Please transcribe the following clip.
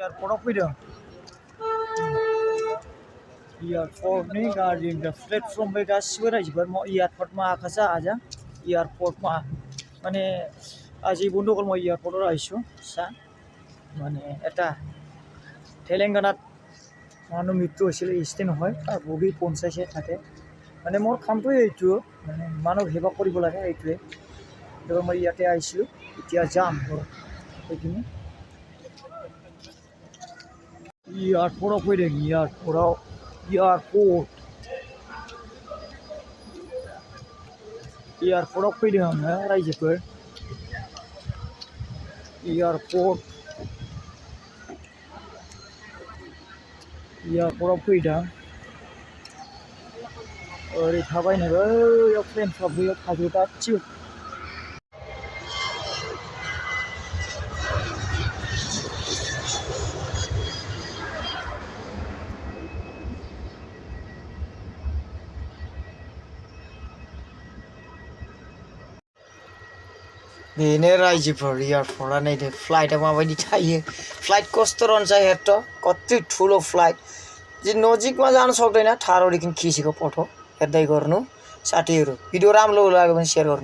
एयारपर्टआव फैदों एयारपर्टनि गारि प्लेटफर्म बे गासिबो रायजोफोर एयारपर्ट माखासा आजा एयारपोर्ट মানে আজি বন্ধুসকল মই এয়াৰপৰ্টত আহিছোঁ মানে এটা তেলেংগানাত মানুহ মৃত্যু হৈছিল ইষ্টি নহয় তাৰ বগী পঞ্চায়তে থাকে মানে মোৰ কামটোৱে এইটো মানে মানুহ সেৱা কৰিব লাগে এইটোৱে গতিকে মই ইয়াতে আহিছিলোঁ এতিয়া যাম সেইখিনি एयारपर्टआव फैदों एयारपर्टआव फैदों आङो रायजोफोर एयारपर्टआव फैदों ओरै थाबायनोबो बैयाव प्लेनफ्रा बैयाव थाजोबो गासिबो बेनो रायजोफोर एयारपर्टआ नायदो फ्लाइटआ माबायदि थायो फ्लाइट कस्टरन जाहेर त कति ठुलो फ्लाइट जे नजिकमा जान सक्दैन ठाडोदेखि खिचेको फोटो हेर्दै गर्नु साथीहरू भिडियो राम्रो लाग्यो भने शेयर गर्नु